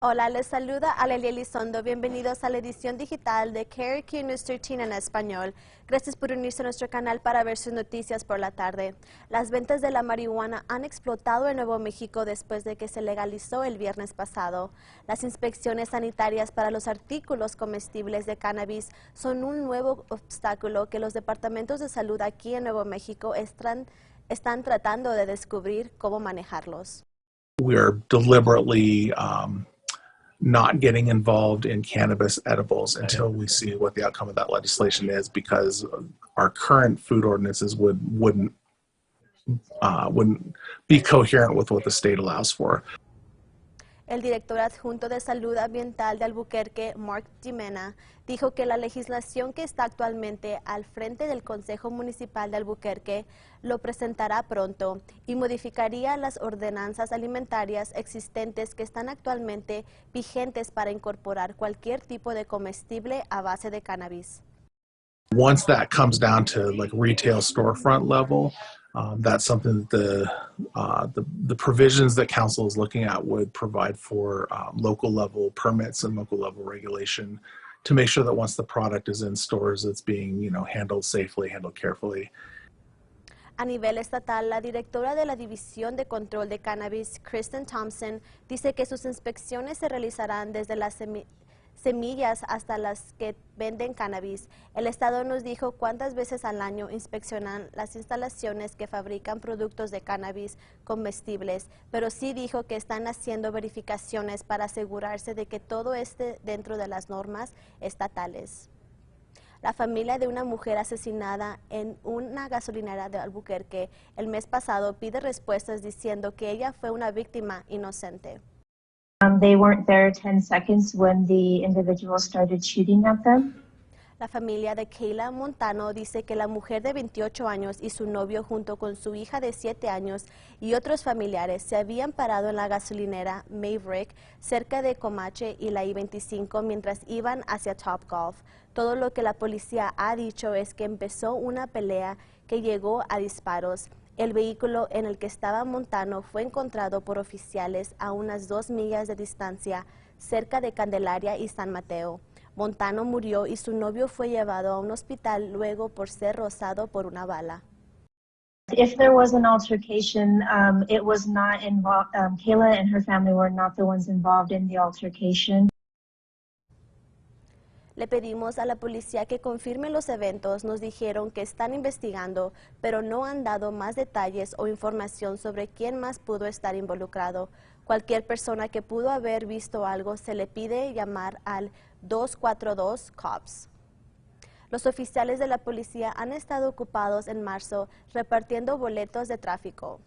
Hola, les saluda Alelia Elizondo. Bienvenidos a la edición digital de KRQ News 13 en español. Gracias por unirse a nuestro canal para ver sus noticias por la tarde. Las ventas de la marihuana han explotado en Nuevo México después de que se legalizó el viernes pasado. Las inspecciones sanitarias para los artículos comestibles de cannabis son un nuevo obstáculo que los departamentos de salud aquí en Nuevo México están tratando de descubrir cómo manejarlos. We are deliberately not getting involved in cannabis edibles until we see what the outcome of that legislation is, because our current food ordinances wouldn't be coherent with what the state allows for. El director adjunto de Salud Ambiental de Albuquerque, Mark Jimena, dijo que la legislación que está actualmente al frente del Consejo Municipal de Albuquerque lo presentará pronto y modificaría las ordenanzas alimentarias existentes que están actualmente vigentes para incorporar cualquier tipo de comestible a base de cannabis. Once that comes down to like retail storefront level, that's something that the provisions that council is looking at would provide for local level permits and local level regulation to make sure that once the product is in stores, it's being handled safely, handled carefully. A nivel estatal, la directora de la División de Control de Cannabis, Kristen Thompson, dice que sus inspecciones se realizarán desde las semillas hasta las que venden cannabis. El Estado nos dijo cuántas veces al año inspeccionan las instalaciones que fabrican productos de cannabis comestibles, pero sí dijo que están haciendo verificaciones para asegurarse de que todo esté dentro de las normas estatales. La familia de una mujer asesinada en una gasolinera de Albuquerque el mes pasado pide respuestas diciendo que ella fue una víctima inocente. They weren't there 10 seconds when the individual started shooting at them. La familia de Kayla Montano dice que la mujer de 28 años y su novio junto con su hija de 7 años y otros familiares se habían parado en la gasolinera Maverick cerca de Comanche y la I-25 mientras iban hacia Topgolf. Todo lo que la policía ha dicho es que empezó una pelea que llegó a disparos. El vehículo en el que estaba Montano fue encontrado por oficiales a unas 2 millas de distancia cerca de Candelaria y San Mateo. Montano murió y su novio fue llevado a un hospital luego por ser rozado por una bala. If there was an altercation, it was not involved. Kayla and her family were not the ones involved in the altercation. Le pedimos a la policía que confirme los eventos. Nos dijeron que están investigando, pero no han dado más detalles o información sobre quién más pudo estar involucrado. Cualquier persona que pudo haber visto algo se le pide llamar al 242 COPS. Los oficiales de la policía han estado ocupados en marzo repartiendo boletos de tráfico.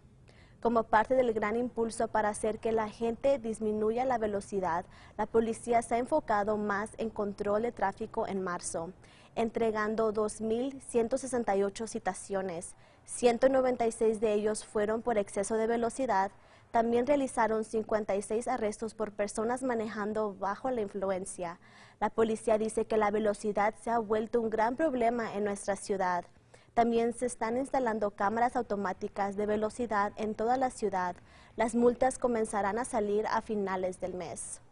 Como parte del gran impulso para hacer que la gente disminuya la velocidad, la policía se ha enfocado más en control de tráfico en marzo, entregando 2,168 citaciones. 196 de ellos fueron por exceso de velocidad. También realizaron 56 arrestos por personas manejando bajo la influencia. La policía dice que la velocidad se ha vuelto un gran problema en nuestra ciudad. También se están instalando cámaras automáticas de velocidad en toda la ciudad. Las multas comenzarán a salir a finales del mes.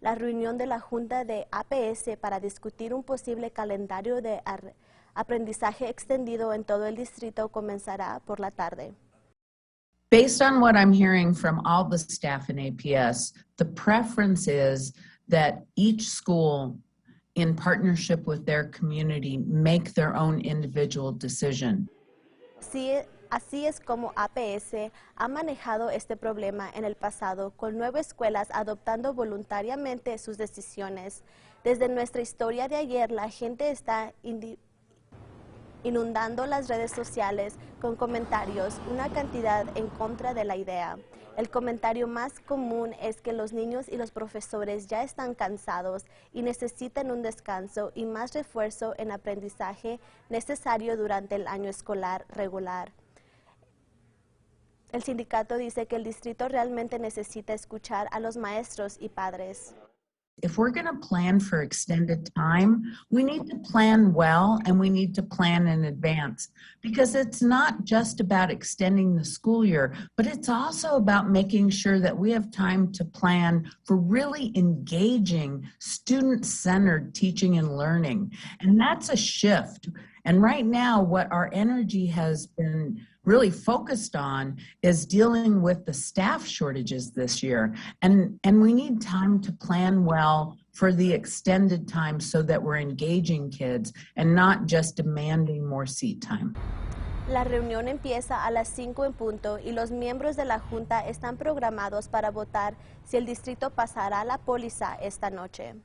La reunión de la Junta de APS para discutir un posible calendario de aprendizaje extendido en todo el distrito comenzará por la tarde. Based on what I'm hearing from all the staff in APS, the preference is that each school, in partnership with their community, make their own individual decision. Así es como APS ha manejado este problema en el pasado, con 9 escuelas adoptando voluntariamente sus decisiones. Desde nuestra historia de ayer, la gente está inundando las redes sociales con comentarios, una cantidad en contra de la idea. El comentario más común es que los niños y los profesores ya están cansados y necesitan un descanso y más refuerzo en aprendizaje necesario durante el año escolar regular. El sindicato dice que el distrito realmente necesita escuchar a los maestros y padres. If we're going to plan for extended time, we need to plan well and we need to plan in advance, because it's not just about extending the school year, but it's also about making sure that we have time to plan for really engaging student-centered teaching and learning. And that's a shift. And right now, what our energy has been really focused on is dealing with the staff shortages this year. And we need time to plan well for the extended time so that we're engaging kids and not just demanding more seat time. La reunión empieza a las 5 en punto y los miembros de la Junta están programados para votar si el distrito pasará la póliza esta noche.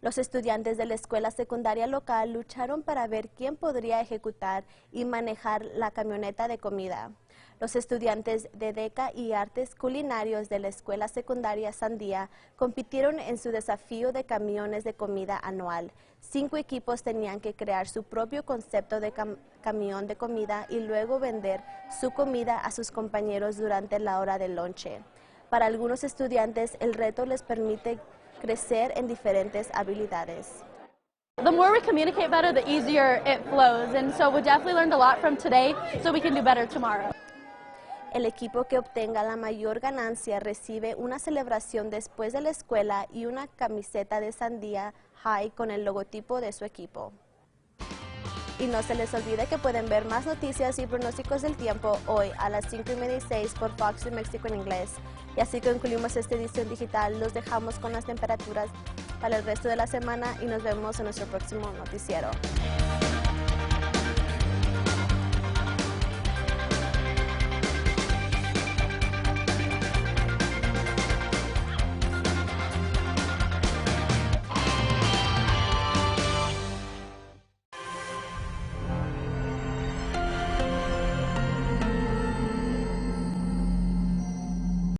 Los estudiantes de la escuela secundaria local lucharon para ver quién podría ejecutar y manejar la camioneta de comida. Los estudiantes de DECA y Artes Culinarios de la escuela secundaria Sandía compitieron en su desafío de camiones de comida anual. 5 equipos tenían que crear su propio concepto de camión de comida y luego vender su comida a sus compañeros durante la hora del lonche. Para algunos estudiantes, el reto les permite crecer en diferentes habilidades. The more we communicate better, the easier it flows. And so we definitely learned a lot from today so we can do better tomorrow. El equipo que obtenga la mayor ganancia recibe una celebración después de la escuela y una camiseta de Sandía High con el logotipo de su equipo. Y no se les olvide que pueden ver más noticias y pronósticos del tiempo hoy a las 5:30 y 6 por Fox New Mexico en inglés. Y así concluimos esta edición digital. Los dejamos con las temperaturas para el resto de la semana y nos vemos en nuestro próximo noticiero.